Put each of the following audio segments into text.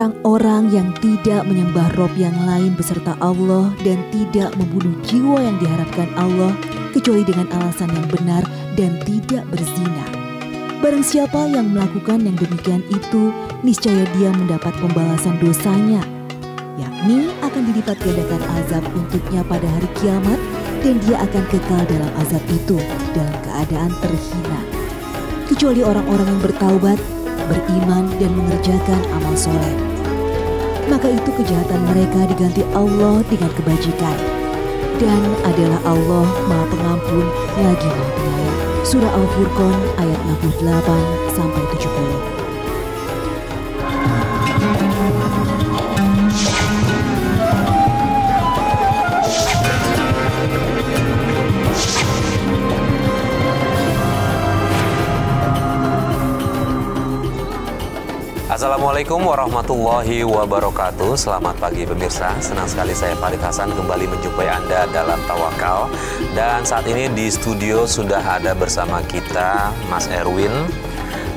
Orang yang tidak menyembah Rob yang lain beserta Allah dan tidak membunuh jiwa yang diharapkan Allah kecuali dengan alasan yang benar dan tidak berzina. Barang siapa yang melakukan yang demikian itu, niscaya dia mendapat pembalasan dosanya, yakni akan dilipat gandakan azab untuknya pada hari kiamat, dan dia akan kekal dalam azab itu dalam keadaan terhina. Kecuali orang-orang yang bertaubat, beriman dan mengerjakan amal soleh. Maka itu kejahatan mereka diganti Allah dengan kebajikan. Dan adalah Allah Maha Pengampun lagi Maha Penyayang. Surah Al-Furqan ayat 68-70. Assalamualaikum warahmatullahi wabarakatuh. Selamat pagi pemirsa. Senang sekali saya Farid Hasan kembali menjumpai Anda dalam Tawakal. Dan saat ini di studio sudah ada bersama kita Mas Erwin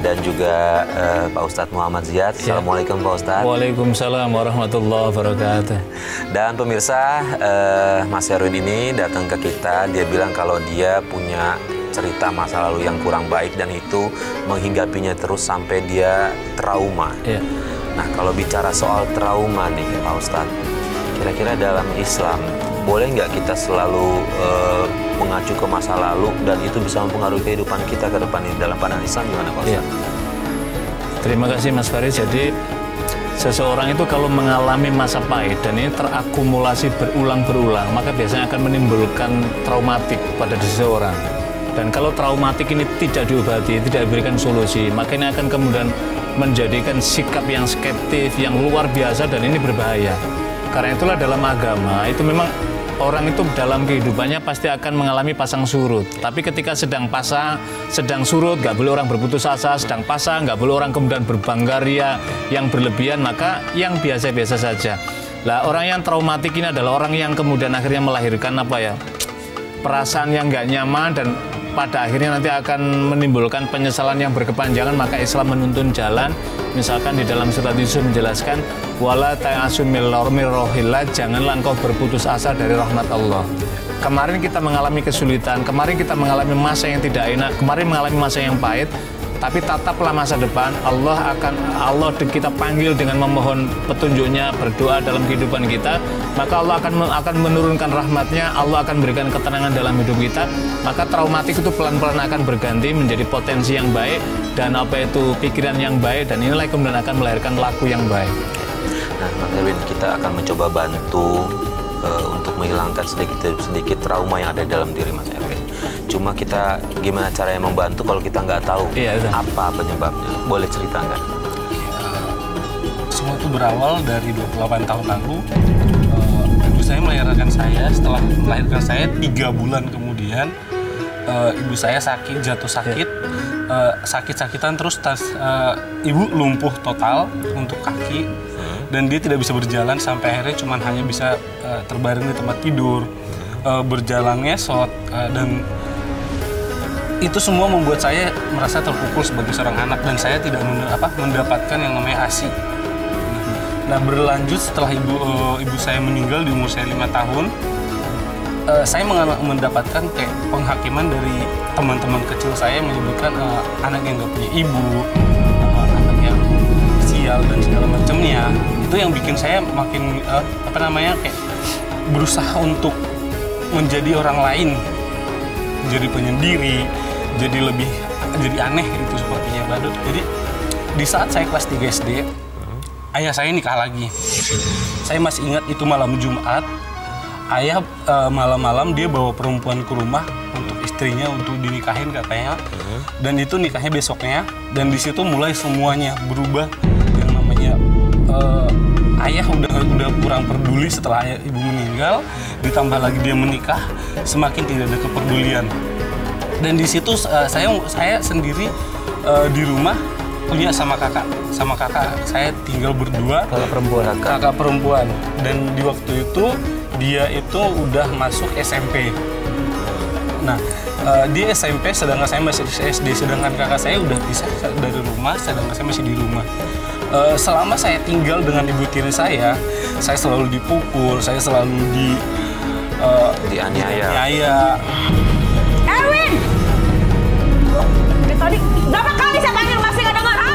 dan juga Pak Ustadz Muhammad Ziyad. Assalamualaikum Pak Ustadz. Waalaikumsalam warahmatullahi wabarakatuh. Dan pemirsa, Mas Erwin ini datang ke kita. Dia bilang kalau dia punya cerita masa lalu yang kurang baik dan itu menghinggapinya terus sampai dia trauma. Nah, kalau bicara soal trauma nih Pak Ustadz, kira-kira dalam Islam boleh nggak kita selalu mengacu ke masa lalu dan itu bisa mempengaruhi kehidupan kita ke depan ini? Dalam pandangan Islam gimana Pak Ustadz? Terima kasih Mas Farid. Jadi seseorang itu kalau mengalami masa pahit dan ini terakumulasi berulang-berulang, maka biasanya akan menimbulkan traumatik pada seseorang. Dan kalau traumatik ini tidak diobati, tidak diberikan solusi, maka ini akan kemudian menjadikan sikap yang skeptis, yang luar biasa, dan ini berbahaya. Karena itulah dalam agama, itu memang orang itu dalam kehidupannya pasti akan mengalami pasang surut. Tapi ketika sedang surut, nggak boleh orang berputus asa, sedang pasang, nggak boleh orang kemudian berbanggaria yang berlebihan, maka yang biasa-biasa saja. Lah, orang yang traumatik ini adalah orang yang kemudian akhirnya melahirkan perasaan yang nggak nyaman dan pada akhirnya nanti akan menimbulkan penyesalan yang berkepanjangan. Maka Islam menuntun jalan, misalkan di dalam surat Yusuf menjelaskan wala ta'asumil rohillah, janganlah engkau berputus asa dari rahmat Allah. Kemarin kita mengalami kesulitan, kemarin kita mengalami masa yang tidak enak, kemarin mengalami masa yang pahit, tapi tataplah masa depan. Allah kita panggil dengan memohon petunjuknya, berdoa dalam kehidupan kita, maka Allah akan menurunkan rahmatnya, Allah akan berikan ketenangan dalam hidup kita. Maka traumatik itu pelan-pelan akan berganti menjadi potensi yang baik dan pikiran yang baik, dan inilah kemudian akan melahirkan laku yang baik. Nah, Mas Erwin, kita akan mencoba bantu untuk menghilangkan sedikit trauma yang ada dalam diri Mas Erwin. Cuma kita gimana caranya membantu kalau kita nggak tahu apa penyebabnya? Boleh cerita nggak? Semua itu berawal dari 28 tahun lalu. Ibu saya melahirkan saya. Setelah melahirkan saya 3 bulan kemudian, ibu saya jatuh sakit, sakit-sakitan terus. Ibu lumpuh total untuk kaki dan dia tidak bisa berjalan sampai akhirnya hanya bisa terbaring di tempat tidur, berjalan ngesot, dan itu semua membuat saya merasa terpukul sebagai seorang anak dan saya tidak mendapatkan yang namanya ASI. Nah, berlanjut setelah ibu saya meninggal di umur saya 5 tahun, saya mendapatkan kayak penghakiman dari teman-teman kecil saya menyebutkan anak yang nggak punya ibu, anak yang sial dan segala macamnya. Itu yang bikin saya makin kayak berusaha untuk menjadi orang lain, menjadi penyendiri, jadi aneh gitu sepertinya badut. Jadi di saat saya kelas 3 SD, ayah saya nikah lagi. Saya masih ingat itu malam Jumat. Ayah malam-malam dia bawa perempuan ke rumah untuk istrinya untuk dinikahin katanya. Dan itu nikahnya besoknya. Dan di situ mulai semuanya berubah. Yang namanya ayah udah kurang peduli setelah ibu meninggal. Ditambah lagi dia menikah, semakin tidak ada kepedulian. Dan di situ saya sendiri di rumah punya sama kakak saya tinggal berdua. Kakak perempuan. Dan di waktu itu dia itu udah masuk SMP. Nah, di SMP sedangkan saya masih SD, sedangkan kakak saya udah pisah dari rumah, sedangkan saya masih di rumah. selama saya tinggal dengan ibu tiri saya selalu dipukul, saya selalu dianiaya. Erwin! Tadi berapa kali saya panggil masih nggak dengar, ha?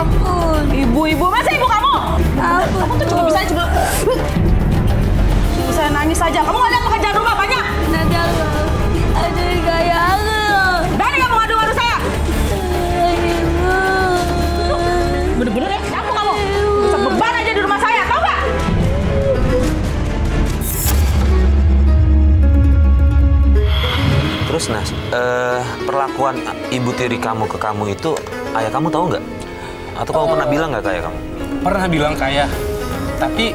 Ampun. Ibu-ibu, masa ibu kamu? Ampun. Kamu tuh cuma bisa nangis saja. Kamu nggak lihat pekerjaan rumah banyak? Ada gaya aku. Berani kamu ngadu-ngadu saya? Bener-bener ya, siapa kamu? Bisa beban aja di rumah saya, tau nggak? Terus Nas, perlakuan ibu tiri kamu ke kamu itu ayah kamu tahu nggak? Atau kamu pernah bilang nggak ke ayah kamu? Pernah bilang ke ayah, tapi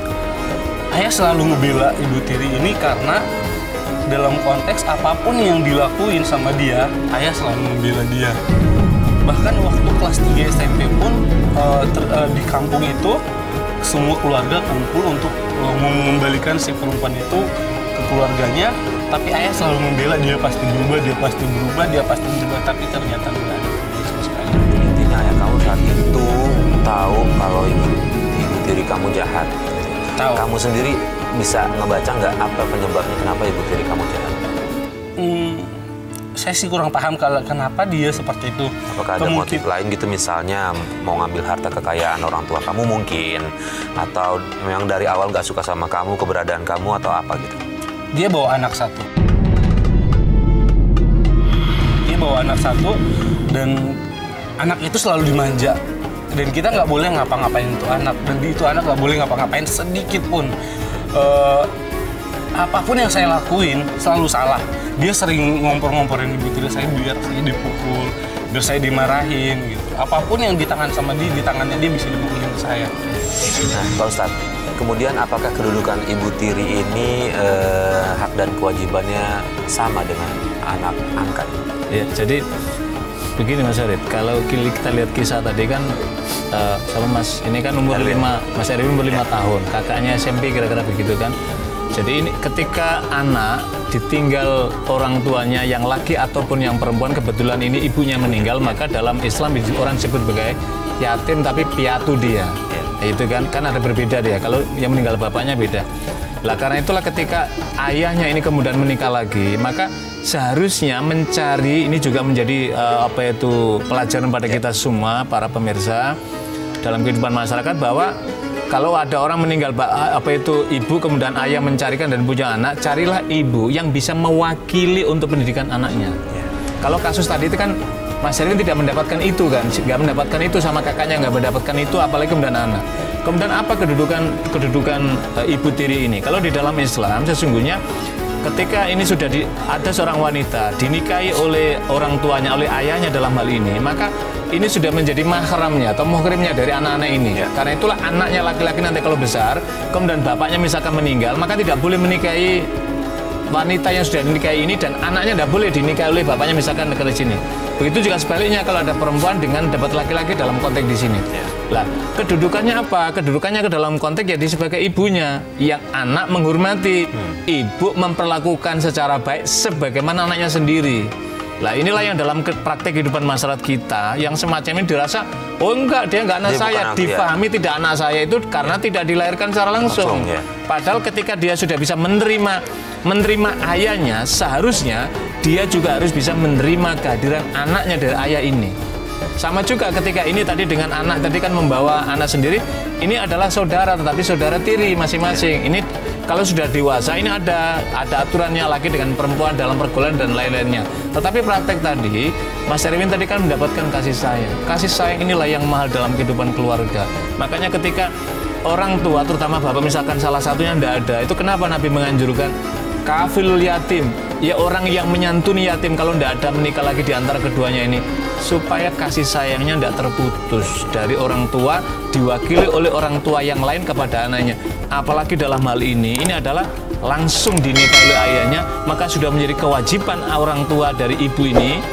ayah selalu ngebela ibu tiri ini karena dalam konteks apapun yang dilakuin sama dia, ayah selalu membela dia. Bahkan waktu kelas 3 SMP pun di kampung itu semua keluarga kumpul untuk mengembalikan si perempuan itu ke keluarganya, tapi ayah selalu membela dia pasti berubah, tapi ternyata enggak ada sama sekali. Intinya ayah kamu saat itu tahu kalau ibu tiri kamu jahat. Tahu. Kamu sendiri bisa ngebaca nggak apa penyebabnya kenapa ibu tiri kamu jahat? Saya sih kurang paham kenapa dia seperti itu. Apakah ada motif lain gitu, misalnya mau ngambil harta kekayaan orang tua kamu mungkin, atau memang dari awal nggak suka sama kamu, keberadaan kamu, atau apa gitu? Dia bawa anak satu dan anak itu selalu dimanja, dan kita nggak boleh ngapa-ngapain itu anak, dan itu anak nggak boleh ngapa-ngapain sedikit pun. Apapun yang saya lakuin selalu salah. Dia sering ngompor-ngomporin ibu tiri saya biar saya dipukul, biar saya dimarahin gitu. Apapun yang di tangannya dia bisa dipukulin ke saya. Nah, Pak Ustadz, kemudian apakah kedudukan ibu tiri ini hak dan kewajibannya sama dengan anak angkat? Ya, jadi begini Mas Arif, kalau kita lihat kisah tadi kan sama Mas, ini kan umur 5, Mas Erwin umur 5 tahun, kakaknya SMP kira-kira begitu kan. Jadi ini ketika anak ditinggal orang tuanya yang laki ataupun yang perempuan, kebetulan ini ibunya meninggal, maka dalam Islam orang disebut sebagai yatim tapi piatu dia. Itu kan ada berbeda dia. Kalau yang meninggal bapaknya beda. Lah karena itulah ketika ayahnya ini kemudian menikah lagi, maka seharusnya mencari, ini juga menjadi pelajaran pada kita semua para pemirsa dalam kehidupan masyarakat, bahwa kalau ada orang meninggal ibu kemudian ayah mencarikan dan punya anak, carilah ibu yang bisa mewakili untuk pendidikan anaknya. Kalau kasus tadi itu kan Mas Erwin tidak mendapatkan itu kan, nggak mendapatkan itu sama kakaknya, nggak mendapatkan itu, apalagi kemudian anak. Kemudian apa kedudukan ibu tiri ini? Kalau di dalam Islam sesungguhnya ketika ini sudah ada seorang wanita dinikahi oleh orang tuanya, oleh ayahnya dalam hal ini, maka ini sudah menjadi mahramnya atau muhrimnya dari anak-anak ini. Karena itulah anaknya laki-laki nanti kalau besar, kemudian bapaknya misalkan meninggal, maka tidak boleh menikahi wanita yang sudah dinikahi ini, dan anaknya tidak boleh dinikahi oleh bapaknya misalkan ke sini. Begitu juga sebaliknya kalau ada perempuan dengan dapat laki-laki dalam konteks di sini. Lah, kedudukannya apa? Kedudukannya ke dalam konteks jadi sebagai ibunya, yang anak menghormati. Ibu memperlakukan secara baik sebagaimana anaknya sendiri. Lah inilah yang dalam praktek kehidupan masyarakat kita yang semacam ini dirasa, oh enggak, dia enggak anak saya, difahami tidak anak saya itu karena tidak dilahirkan secara langsung. Padahal ketika dia sudah bisa menerima ayahnya, seharusnya dia juga harus bisa menerima kehadiran anaknya dari ayah ini. Sama juga ketika ini tadi dengan anak tadi kan membawa anak sendiri, ini adalah saudara tetapi saudara tiri masing-masing. Ini kalau sudah dewasa ini ada aturannya lagi dengan perempuan dalam pergaulan dan lain-lainnya. Tetapi praktek tadi Mas Erwin tadi kan mendapatkan kasih sayang. Kasih sayang inilah yang mahal dalam kehidupan keluarga. Makanya ketika orang tua terutama bapak misalkan salah satunya tidak ada, itu kenapa Nabi menganjurkan kafilul yatim, ya orang yang menyantuni yatim kalau tidak ada menikah lagi di antara keduanya ini, supaya kasih sayangnya tidak terputus dari orang tua diwakili oleh orang tua yang lain kepada anaknya. Apalagi dalam hal ini adalah langsung dinikahi oleh ayahnya, maka sudah menjadi kewajiban orang tua dari ibu ini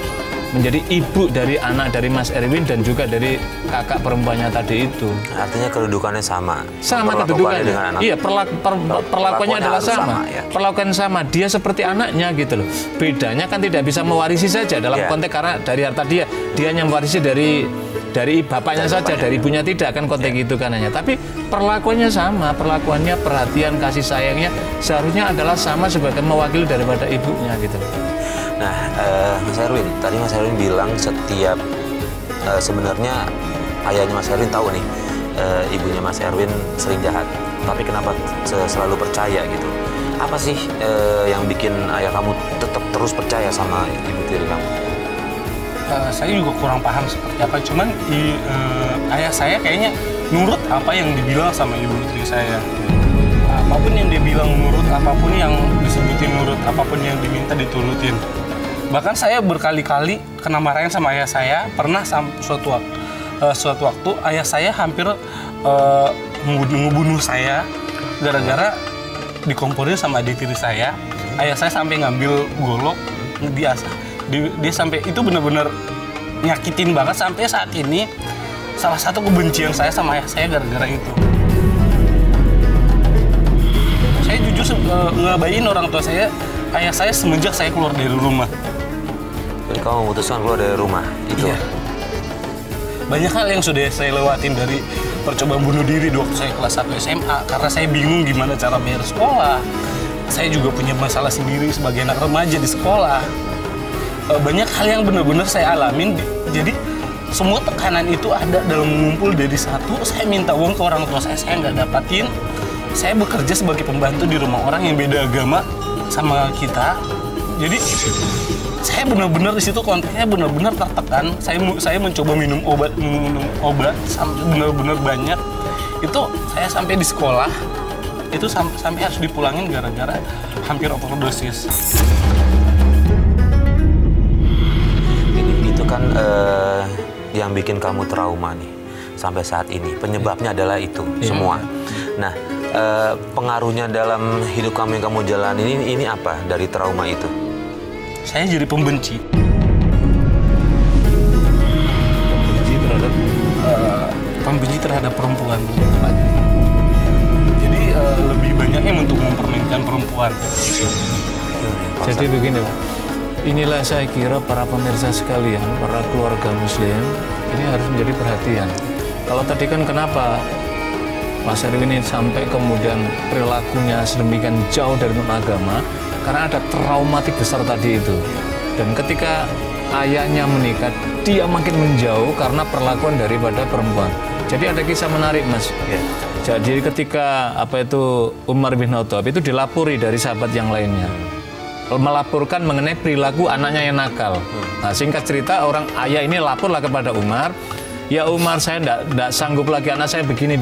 menjadi ibu dari anak dari Mas Erwin dan juga dari kakak perempuannya tadi itu. Artinya kedudukannya sama. Sama kedudukannya. Iya, perlakuannya adalah sama. Perlakuan sama. Dia seperti anaknya gitu loh. Bedanya kan tidak bisa mewarisi saja dalam konteks karena dari harta dia yang mewarisi dari dari bapaknya saja, dari ibunya tidak kan konteks itu kan hanya. Tapi perlakuannya sama, perlakuannya, perhatian, kasih sayangnya seharusnya adalah sama sebagai mewakili daripada ibunya gitu. Nah, Mas Erwin, tadi Mas Erwin bilang setiap sebenarnya ayahnya Mas Erwin tahu nih ibunya Mas Erwin sering jahat, tapi kenapa selalu percaya gitu? Apa sih yang bikin ayah kamu tetap terus percaya sama ibu tiri kamu? Saya juga kurang paham seperti apa, cuman ayah saya kayaknya nurut apa yang dibilang sama ibu tiri saya. Apapun yang dia bilang nurut, apapun yang disebutin nurut, apapun yang diminta diturutin. Bahkan saya berkali-kali kena marahin sama ayah saya. Pernah suatu waktu ayah saya hampir ngebunuh saya gara-gara dikomporin sama adik tiri saya. Ayah saya sampai ngambil golok, dia sampai itu benar-benar nyakitin banget. Sampai saat ini salah satu kebencian saya sama ayah saya gara-gara itu. Saya jujur ngebayin orang tua saya, ayah saya semenjak saya keluar dari rumah. Jadi kamu memutuskan keluar dari rumah itu? Iya. Banyak hal yang sudah saya lewatin, dari percobaan bunuh diri waktu saya kelas 1 SMA karena saya bingung gimana cara bayar sekolah. Saya juga punya masalah sendiri sebagai anak remaja di sekolah. Banyak hal yang benar-benar saya alamin. Jadi semua tekanan itu ada dalam mengumpul dari satu. Saya minta uang ke orang tua saya nggak dapatin. Saya bekerja sebagai pembantu di rumah orang yang beda agama sama kita. Jadi saya benar-benar di situ konteksnya benar-benar tertekan. Saya mencoba minum obat sampai benar-benar banyak. Itu saya sampai di sekolah itu sampai harus dipulangin gara-gara hampir overdosis. Itu kan yang bikin kamu trauma nih sampai saat ini. Penyebabnya adalah itu semua. Nah, pengaruhnya dalam hidup kamu yang kamu jalani ini apa dari trauma itu? Saya jadi pembenci. Pembenci terhadap perempuan. Jadi lebih banyaknya untuk mempermainkan perempuan. Jadi begini Pak, inilah saya kira para pemirsa sekalian, para keluarga muslim, ini harus menjadi perhatian. Kalau tadi kan kenapa Mas Erwin ini sampai kemudian perilakunya sedemikian jauh dari agama, karena ada traumatik besar tadi itu. Dan ketika ayahnya menikah, dia makin menjauh karena perlakuan daripada perempuan. Jadi ada kisah menarik Mas. Jadi ketika Umar bin Khattab itu dilapori dari sahabat yang lainnya, melaporkan mengenai perilaku anaknya yang nakal. Nah, singkat cerita, ayah ini laporlah kepada Umar, ya Umar, saya tidak sanggup lagi anak saya begini.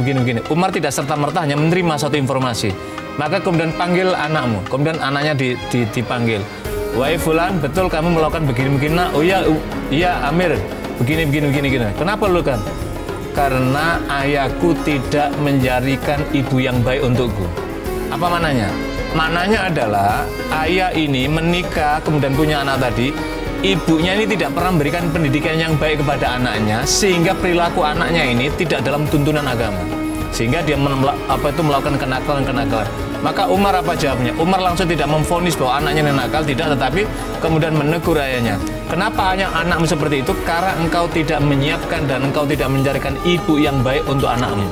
Umar tidak serta-merta hanya menerima satu informasi. Maka kemudian panggil anakmu. Kemudian anaknya dipanggil. Wahai Fulan, betul kamu melakukan begini. Nah, oh iya Amir, begini. Kenapa lu kan? Karena ayahku tidak menjadikan ibu yang baik untukku. Apa mananya? Maknanya adalah ayah ini menikah kemudian punya anak tadi, ibunya ini tidak pernah memberikan pendidikan yang baik kepada anaknya, sehingga perilaku anaknya ini tidak dalam tuntunan agama, sehingga dia melakukan kenakalan. Maka Umar apa jawabnya? Umar langsung tidak memvonis bahwa anaknya nakal, tidak, tetapi kemudian menegur ayahnya. Kenapa hanya anakmu seperti itu? Karena engkau tidak menyiapkan dan engkau tidak mencarikan ibu yang baik untuk anakmu.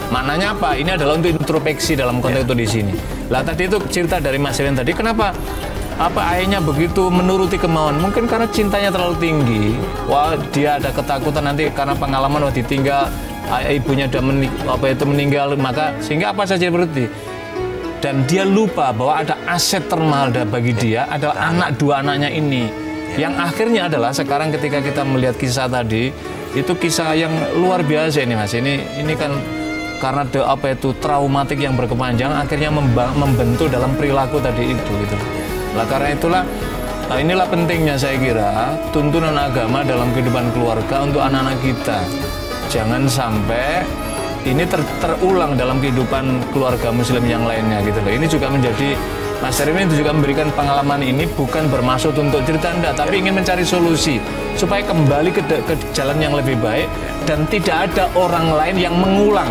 Maknanya apa? Ini adalah untuk introspeksi dalam konteks itu di sini. Lah tadi itu cerita dari Mas Erwin tadi, kenapa ayahnya begitu menuruti kemauan? Mungkin karena cintanya terlalu tinggi. Wah, dia ada ketakutan nanti karena pengalaman ditinggal ibunya udah meninggal, maka sehingga apa saja berhenti. Dan dia lupa bahwa ada aset termahal bagi dia adalah dua anaknya ini. Yang akhirnya adalah sekarang ketika kita melihat kisah tadi, itu kisah yang luar biasa ini Mas. Ini kan karena traumatik yang berkepanjangan akhirnya membentuk dalam perilaku tadi itu gitu. Lah karena itulah inilah pentingnya saya kira tuntunan agama dalam kehidupan keluarga untuk anak-anak kita. Jangan sampai ini terulang dalam kehidupan keluarga muslim yang lainnya gitu loh. Ini juga menjadi Mas Erwin itu juga memberikan pengalaman ini bukan bermaksud untuk cerita enggak, tapi ingin mencari solusi supaya kembali ke jalan yang lebih baik dan tidak ada orang lain yang mengulang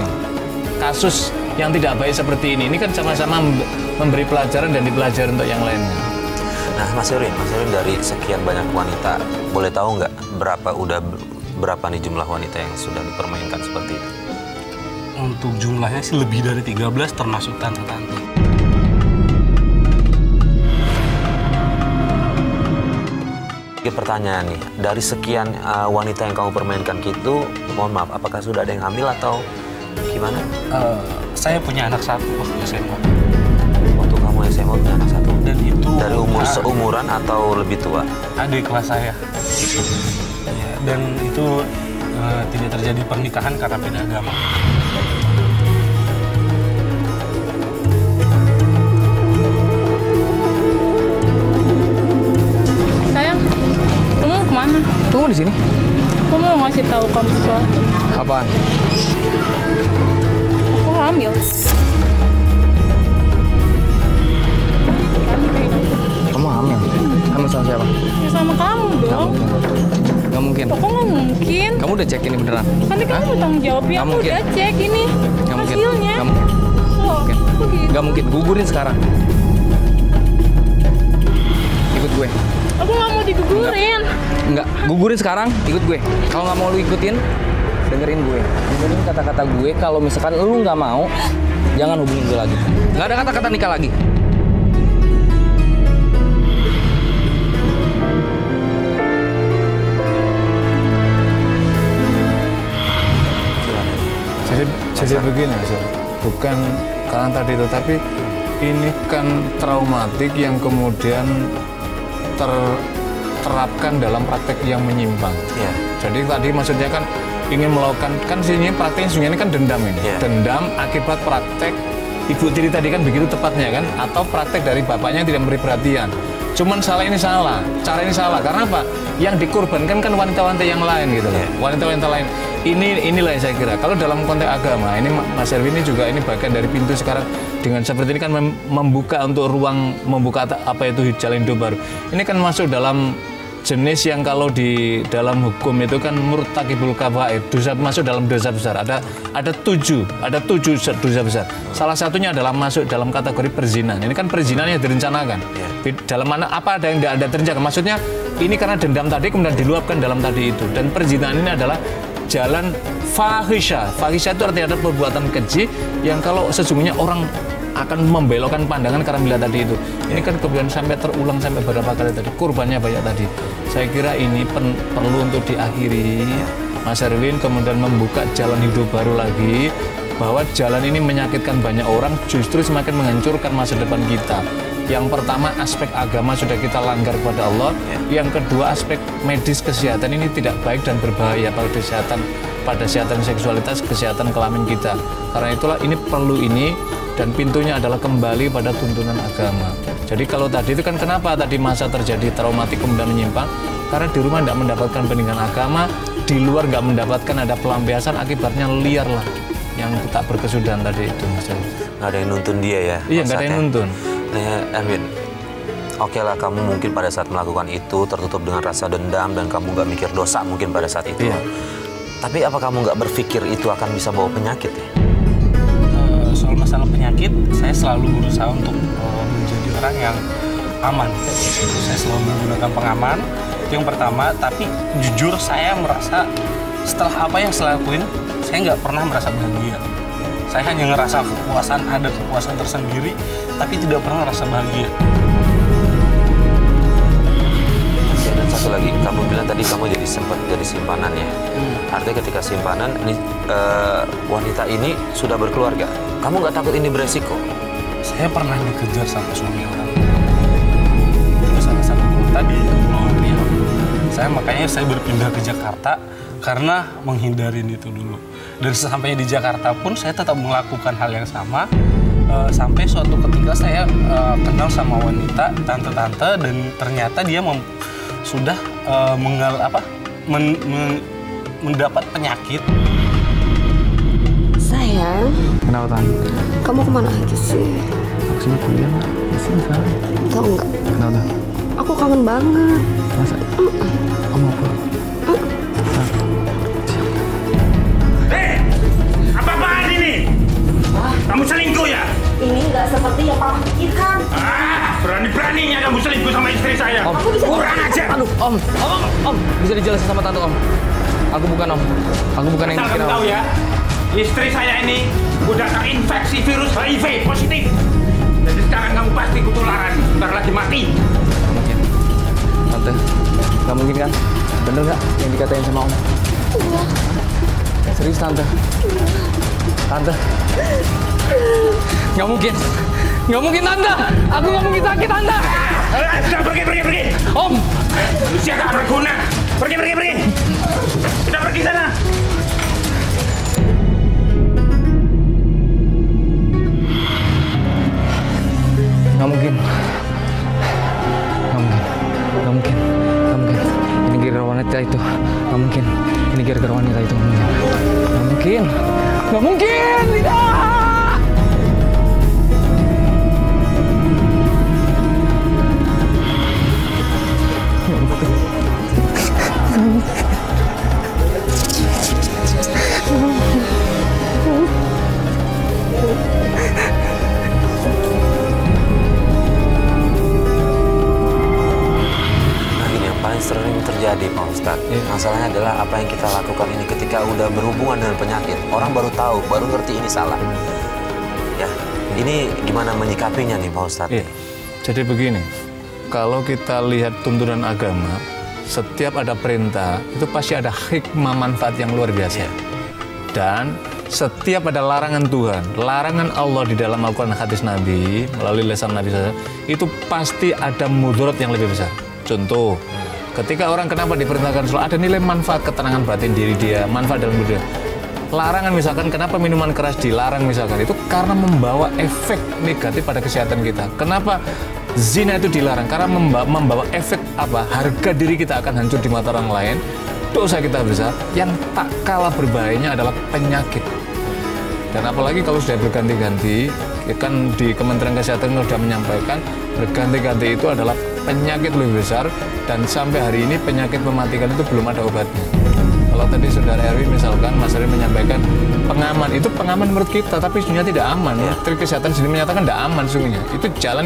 kasus yang tidak baik seperti ini. Ini kan sama-sama memberi pelajaran dan dipelajari untuk yang lainnya. Nah, Mas Erwin dari sekian banyak wanita, boleh tahu nggak berapa udah berapa nih jumlah wanita yang sudah dipermainkan seperti itu? Untuk jumlahnya sih lebih dari 13 termasuk tante-tante. Pertanyaan nih, dari sekian wanita yang kamu permainkan gitu, mohon maaf, apakah sudah ada yang hamil atau gimana? Saya punya anak satu waktu SMA. Waktu kamu SMA punya anak satu? Dan itu dari umur seumuran atau lebih tua? Adik kelas saya. Ya, dan itu tidak terjadi pernikahan karena beda agama. Tunggu di sini. Aku mau ngasih tahu kamu sesuatu. Apaan? Aku hamil. Kamu hamil? Hamil sama siapa? Ya sama kamu dong. Nggak mungkin. Kok nggak mungkin? Kamu udah cek ini beneran? Nanti kamu bertanggung jawab ya. Aku udah cek ini hasilnya. Nggak mungkin. Loh, begitu. Nggak mungkin. Gugurin sekarang. Ikut gue. Aku nggak mau digugurin. Enggak, gugurin sekarang, ikut gue. Kalau nggak mau lu ikutin, dengerin gue. Dengerin kata-kata gue, kalau misalkan lu nggak mau, jangan hubungin gue lagi. Nggak ada kata-kata nikah lagi. Jadi begini, Mas. Bukan karena tadi itu, tapi ini kan traumatik yang kemudian terapkan dalam praktek yang menyimpang. Yeah. Jadi tadi maksudnya kan ingin melakukan, kan sini prakteknya sebenarnya kan dendam ini. Yeah. Dendam akibat praktek ibu tiri tadi kan begitu tepatnya kan, atau praktek dari bapaknya yang tidak memberi perhatian. Cuman salah ini salah, cara ini salah. Karena apa? Yang dikorbankan kan wanita-wanita yang lain gitu loh. Yeah. Wanita-wanita lain. Inilah yang saya kira. Kalau dalam konteks agama, ini Mas Erwin ini juga ini bagian dari pintu sekarang dengan seperti ini kan membuka untuk ruang, membuka apa itu jalan hidup baru. Ini kan masuk dalam jenis yang kalau di dalam hukum itu kan murtakibul kabair, dosa masuk dalam dosa besar. Ada tujuh dosa besar. Salah satunya adalah masuk dalam kategori perzinahan. Ini kan perzinahan yang direncanakan. Dalam mana apa ada yang tidak ada terencana. Maksudnya ini karena dendam tadi kemudian diluapkan dalam tadi itu. Dan perzinahan ini adalah jalan fahisha. Fahisha itu artinya ada perbuatan keji yang kalau sesungguhnya orang akan membelokkan pandangan karena melihat tadi itu. Ini kan kemudian sampai terulang sampai beberapa kali tadi. Kurbannya banyak tadi. Saya kira ini perlu untuk diakhiri. Mas Erwin kemudian membuka jalan hidup baru lagi. Bahwa jalan ini menyakitkan banyak orang, justru semakin menghancurkan masa depan kita. Yang pertama, aspek agama sudah kita langgar kepada Allah. Yang kedua, aspek medis kesehatan ini tidak baik dan berbahaya pada kesehatan seksualitas, kesehatan kelamin kita. Karena itulah ini perlu ini, dan pintunya adalah kembali pada tuntunan agama. Jadi kalau tadi itu kan kenapa tadi masa terjadi traumatik kemudian menyimpang? Karena di rumah tidak mendapatkan pendidikan agama, di luar nggak mendapatkan ada pelampiasan, akibatnya liar lah. Yang tak berkesudahan tadi itu, Mas. Nggak ada yang nuntun dia ya? Iya, nggak ada yang nuntun. Erwin, oke lah kamu mungkin pada saat melakukan itu tertutup dengan rasa dendam dan kamu nggak mikir dosa mungkin pada saat itu. Iya. Tapi apa kamu nggak berpikir itu akan bisa bawa penyakit ya? Soal masalah penyakit, saya selalu berusaha untuk menjadi orang yang aman. Saya selalu menggunakan pengaman, itu yang pertama. Tapi jujur saya merasa setelah apa yang saya lakuin, saya nggak pernah merasa bahagia. Saya hanya ngerasa kepuasan, ada kepuasan tersendiri, tapi tidak pernah merasa bahagia. Ya, dan satu lagi, kamu bilang tadi kamu sempat jadi simpanan ya. Artinya ketika simpanan, wanita ini sudah berkeluarga. Kamu nggak takut ini beresiko? Saya pernah dikejar sama suami orang. Itu salah satu tadi di Kepulauan Riau. Makanya saya berpindah ke Jakarta karena menghindarin itu dulu. Dan sesampainya di Jakarta pun saya tetap melakukan hal yang sama. Sampai suatu ketika saya kenal sama wanita, tante-tante, dan ternyata dia sudah mendapat penyakit. Sayang, Kenapa, Tan? kamu kemana aja sih? Aku sini kuliah, di sini sekarang. Tahu nggak? Kenapa? Aku kangen banget. Masa? Kamu apa? Apa-apaan ini? Kamu selingkuh ya? Ini nggak seperti yang Papa pikirkan. Berani-beraninya kamu selingkuh sama istri saya. Kurang aja. Aduh, Om. Bisa dijelasin sama Tante, Om. Aku bukan Om. Aku bukan yang Asal bikin kamu tahu Om. ya, istri saya ini udah terinfeksi virus HIV positif. Jadi sekarang kamu pasti ketularan, bentar lagi mati. Gak mungkin. Tante, gak mungkin kan? Bener gak yang dikatain sama Om? Iya. Serius Tante? Tante? Gak mungkin. Gak mungkin Tante. Aku gak mungkin sakit Tante. Sudah pergi. Om. Manusia gak berguna. Pergi. Sudah pergi sana. Gak mungkin. Ini gara-gara wanita itu. Gak mungkin. Ini gara-gara wanita itu. Gak mungkin. Tidak. Sering terjadi Pak Ustadz. Masalahnya adalah apa yang kita lakukan ini ketika udah berhubungan dengan penyakit, orang baru tahu, baru ngerti ini salah. Ya, ini gimana menyikapinya nih Pak Ustadz? Iya. Jadi begini, kalau kita lihat tuntunan agama, setiap ada perintah itu pasti ada hikmah manfaat yang luar biasa. Dan setiap ada larangan Tuhan, larangan Allah di dalam Al-Quran hadis Nabi melalui lisan Nabi SAW, itu pasti ada mudarat yang lebih besar. Contoh, ketika orang kenapa diperintahkan sholat, ada nilai manfaat ketenangan batin diri dia, manfaat dalam budaya. Larangan misalkan kenapa minuman keras dilarang misalkan, itu karena membawa efek negatif pada kesehatan kita. Kenapa zina itu dilarang? Karena membawa efek apa? Harga diri kita akan hancur di mata orang lain. Dosa kita besar. Yang tak kalah berbahayanya adalah penyakit. Dan apalagi kalau sudah berganti-ganti, kan di Kementerian Kesehatan sudah menyampaikan berganti-ganti itu adalah penyakit lebih besar, dan sampai hari ini penyakit mematikan itu belum ada obatnya. Kalau tadi saudara Erwin misalkan, Mas Erwin menyampaikan pengaman, itu pengaman menurut kita, tapi sebenarnya tidak aman. Menteri Kesehatan sendiri menyatakan tidak aman sesungguhnya. Itu jalan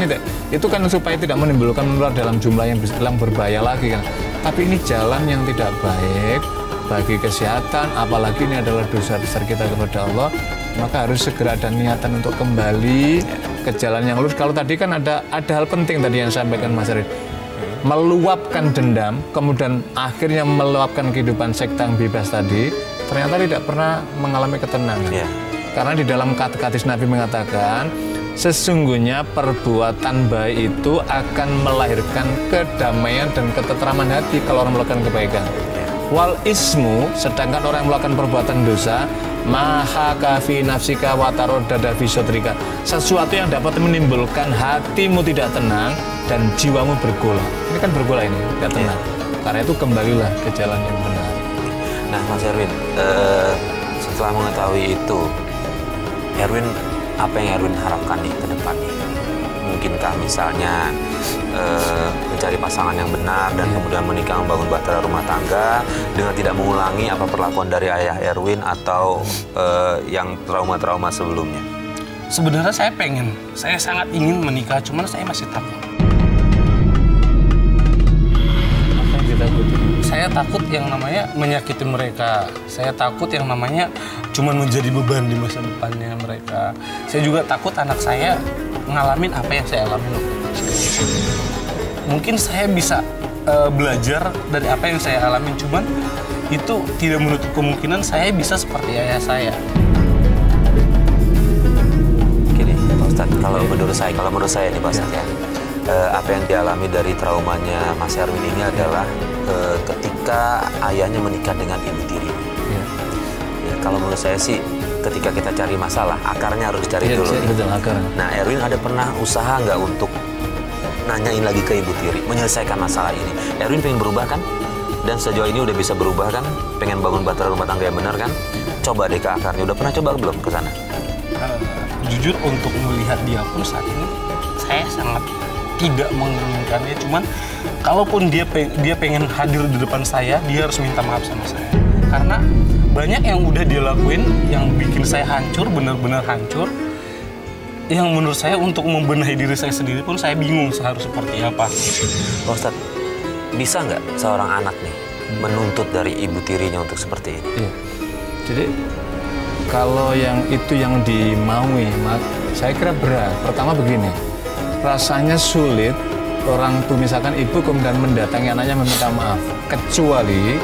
itu kan supaya tidak menimbulkan menular dalam jumlah yang berbahaya lagi kan. Tapi ini jalan yang tidak baik bagi kesehatan, apalagi ini adalah dosa besar kita kepada Allah. Maka harus segera ada niatan untuk kembali ke jalan yang lurus. Kalau tadi kan ada hal penting tadi yang sampaikan Mas Arif, meluapkan dendam, kemudian akhirnya meluapkan kehidupan sekte yang bebas tadi, ternyata tidak pernah mengalami ketenangan. Karena di dalam hadis Nabi mengatakan, sesungguhnya perbuatan baik itu akan melahirkan kedamaian dan ketentraman hati kalau orang melakukan kebaikan. Wal ismu, sedangkan orang yang melakukan perbuatan dosa, maha kafi nafsika watarodada fisodrika, sesuatu yang dapat menimbulkan hatimu tidak tenang dan jiwamu bergolak. Ini kan bergolak ini, tidak tenang. Karena itu kembalilah ke jalan yang benar. Nah Mas Erwin, setelah mengetahui itu, Erwin, apa yang Erwin harapkan nih ke depannya? Mungkinkah misalnya mencari pasangan yang benar dan kemudian menikah, membangun bahtera rumah tangga dengan tidak mengulangi apa perlakuan dari ayah Erwin atau yang trauma-trauma sebelumnya? Sebenarnya saya sangat ingin menikah, cuman saya masih takut. Apa yang ditakuti? Saya takut yang namanya menyakiti mereka. Saya takut yang namanya cuman menjadi beban di masa depannya mereka. Saya juga takut anak saya ngalamin apa yang saya alami waktu kecil. Mungkin saya bisa belajar dari apa yang saya alami, cuman itu tidak menutup kemungkinan saya bisa seperti ayah saya. Gini, Pak Ustadz, kalau menurut saya nih Pak Ustadz ya, apa yang dialami dari traumanya Mas Erwin ini adalah ketika ayahnya menikah dengan ibu tiri. Ya, kalau menurut saya sih, ketika kita cari masalah, akarnya harus dicari dulu. Betul, akar. Nah, Erwin ada pernah usaha nggak untuk nanyain lagi ke ibu tiri, menyelesaikan masalah ini? Erwin pengen berubah kan? Dan sejauh ini udah bisa berubah kan? Pengen bangun bahtera rumah tangga yang benar kan? Coba deh ke akarnya. Udah pernah coba belum ke sana? Jujur untuk melihat dia pun saat ini, saya sangat tidak menginginkannya. Cuman, kalaupun dia pengen hadir di depan saya, dia harus minta maaf sama saya. Karena banyak yang udah dia lakuin yang bikin saya hancur, benar-benar hancur. Yang menurut saya untuk membenahi diri saya sendiri pun saya bingung harus seperti apa. Pak Ustadz, bisa nggak seorang anak nih menuntut dari ibu tirinya untuk seperti ini? Iya. Jadi kalau yang itu yang dimaui, saya kira berat. Pertama begini, rasanya sulit orang tua, misalkan ibu kemudian mendatangi anaknya meminta maaf, kecuali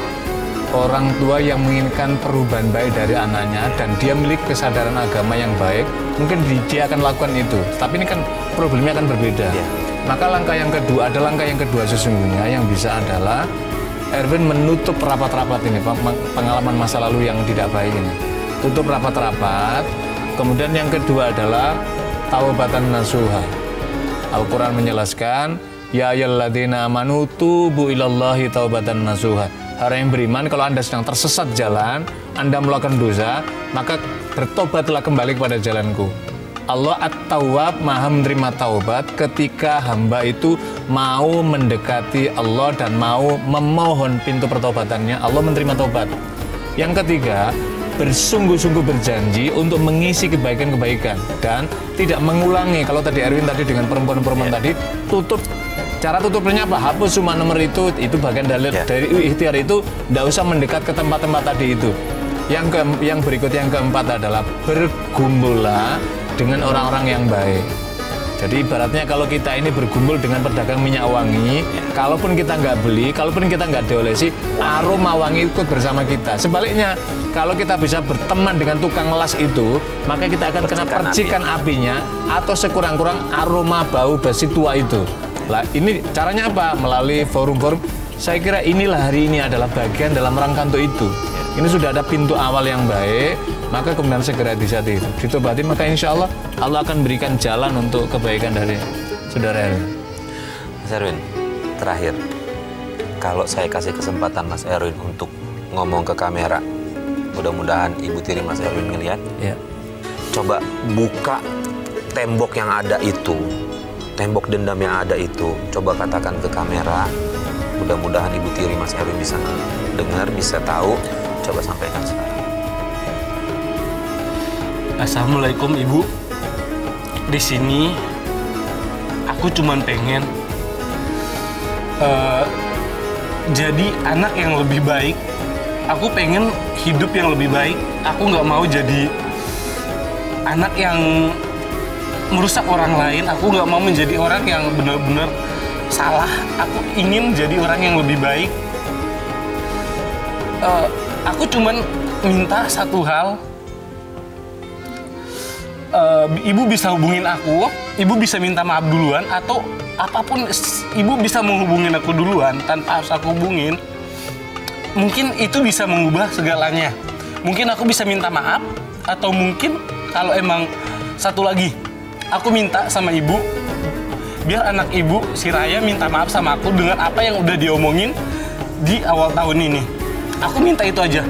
orang tua yang menginginkan perubahan baik dari anaknya dan dia memiliki kesadaran agama yang baik, mungkin dia akan lakukan itu. Tapi ini kan problemnya akan berbeda. Maka langkah yang kedua sesungguhnya yang bisa adalah Erwin menutup rapat-rapat ini, pengalaman masa lalu yang tidak baik ini. Tutup rapat-rapat. Kemudian yang kedua adalah taubatan nasuha. Al-Quran menjelaskan, ya ayyuhalladzina amanu tubu ilallahi taubatan nasuha. Orang yang beriman, kalau Anda sedang tersesat jalan, Anda melakukan dosa, maka bertobatlah kembali kepada jalanku. Allah At-Tawwab, maha menerima taubat ketika hamba itu mau mendekati Allah dan mau memohon pintu pertobatannya, Allah menerima taubat. Yang ketiga, bersungguh-sungguh berjanji untuk mengisi kebaikan-kebaikan dan tidak mengulangi. Kalau tadi Erwin tadi dengan perempuan-perempuan tadi, tutup. Cara tutupnya apa? Hapus semua nomor itu bagian dari ikhtiar itu, tidak usah mendekat ke tempat-tempat tadi itu. Yang berikut yang keempat adalah bergumullah dengan orang-orang yang baik. Jadi ibaratnya kalau kita ini bergumul dengan pedagang minyak wangi, kalaupun kita nggak beli, kalaupun kita nggak diolesi, aroma wangi ikut bersama kita. Sebaliknya, kalau kita bisa berteman dengan tukang las itu, maka kita akan kena percikan apinya atau sekurang-kurang aroma bau besi tua itu. Lah, ini caranya apa? Melalui forum-forum. Saya kira inilah hari ini adalah bagian dalam rangka untuk itu. Ini sudah ada pintu awal yang baik, maka kemudian segera di saat itu ditobati, maka insya Allah Allah akan berikan jalan untuk kebaikan dari saudara Erwin. Mas Erwin, terakhir, kalau saya kasih kesempatan Mas Erwin untuk ngomong ke kamera, mudah-mudahan ibu tiri Mas Erwin ngeliat. Ya. Coba buka tembok yang ada itu, tembok dendam yang ada itu, coba katakan ke kamera. Mudah-mudahan ibu tiri Mas Erwin bisa dengar, bisa tahu. Coba sampaikan sekarang. Assalamualaikum Ibu. Di sini aku cuman pengen jadi anak yang lebih baik. Aku pengen hidup yang lebih baik. Aku nggak mau jadi anak yang merusak orang lain. Aku nggak mau menjadi orang yang benar-benar salah. Aku ingin jadi orang yang lebih baik. Aku cuman minta satu hal. Ibu bisa hubungin aku, ibu bisa minta maaf duluan, atau apapun ibu bisa menghubungin aku duluan tanpa harus aku hubungin. Mungkin itu bisa mengubah segalanya. Mungkin aku bisa minta maaf, atau mungkin kalau emang satu lagi, aku minta sama ibu, biar anak ibu, si Raya, minta maaf sama aku dengan apa yang udah diomongin di awal tahun ini. Aku minta itu aja.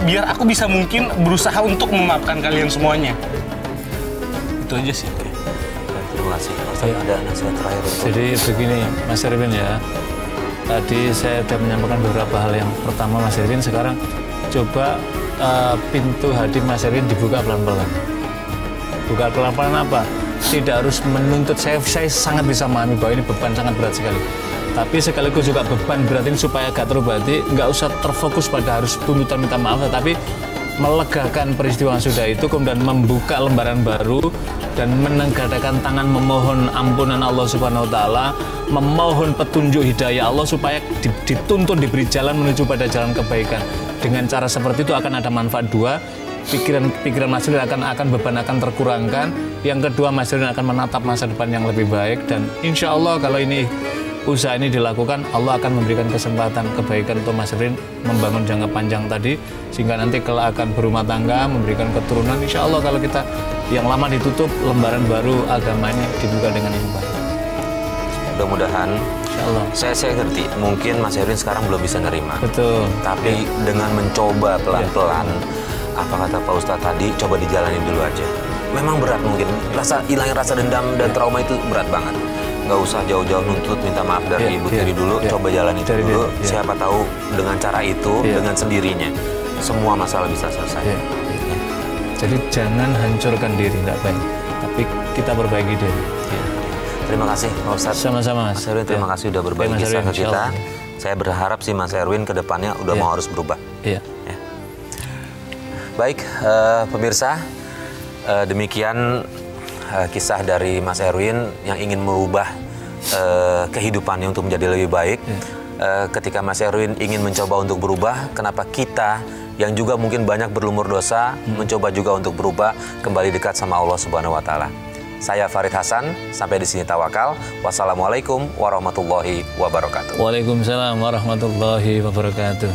Biar aku bisa mungkin berusaha untuk memaafkan kalian semuanya. Itu aja sih. Terima kasih. Ada nasihat terakhir untuk... Jadi begini Mas Erwin ya, tadi saya sudah menyampaikan beberapa hal. Yang pertama Mas Erwin, sekarang coba pintu hati Mas Erwin dibuka pelan-pelan. Buka pelan-pelan apa? Tidak harus menuntut. Saya sangat bisa memahami bahwa ini beban sangat berat sekali. Tapi sekaligus juga beban berat ini supaya agak terobati, nggak usah terfokus pada harus tuntutan minta maaf, tetapi melegakan peristiwa yang sudah itu, kemudian membuka lembaran baru dan menengadahkan tangan memohon ampunan Allah Subhanahu Wa Taala, memohon petunjuk hidayah Allah supaya dituntun, diberi jalan menuju pada jalan kebaikan. Dengan cara seperti itu akan ada manfaat dua. Pikiran Mas Erwin akan beban akan terkurangkan. Yang kedua, Mas Erwin akan menatap masa depan yang lebih baik, dan insya Allah kalau ini usaha ini dilakukan, Allah akan memberikan kesempatan kebaikan untuk Mas Erwin membangun jangka panjang tadi, sehingga nanti kalau akan berumah tangga, memberikan keturunan, insya Allah kalau kita yang lama ditutup, lembaran baru agama ini dibuka dengan yang baik. Mudah-mudahan, insya Allah. Saya ngerti, mungkin Mas Erwin sekarang belum bisa nerima. Betul. Tapi dengan mencoba pelan-pelan, apa kata Pak Ustadz tadi, coba dijalanin dulu aja. Memang berat mungkin, hilangin rasa dendam dan trauma itu berat banget. Nggak usah jauh-jauh nuntut minta maaf dari ibu tiri dulu, coba jalan itu dulu. Siapa tahu dengan cara itu, dengan sendirinya, semua masalah bisa selesai. Jadi jangan hancurkan diri, tidak baik, tapi kita perbaiki diri. Terima kasih Pak Ustadz. Sama-sama Mas. Mas Erwin, terima kasih sudah berbagi kisah ke kita. Saya berharap sih Mas Erwin ke depannya udah mau harus berubah. Iya. Ya. Baik, pemirsa, demikian kisah dari Mas Erwin yang ingin merubah kehidupannya untuk menjadi lebih baik. Ketika Mas Erwin ingin mencoba untuk berubah, kenapa kita yang juga mungkin banyak berlumur dosa mencoba juga untuk berubah, kembali dekat sama Allah Subhanahu wa taala. Saya Farid Hasan, sampai di sini tawakal. Wassalamualaikum warahmatullahi wabarakatuh. Waalaikumsalam warahmatullahi wabarakatuh.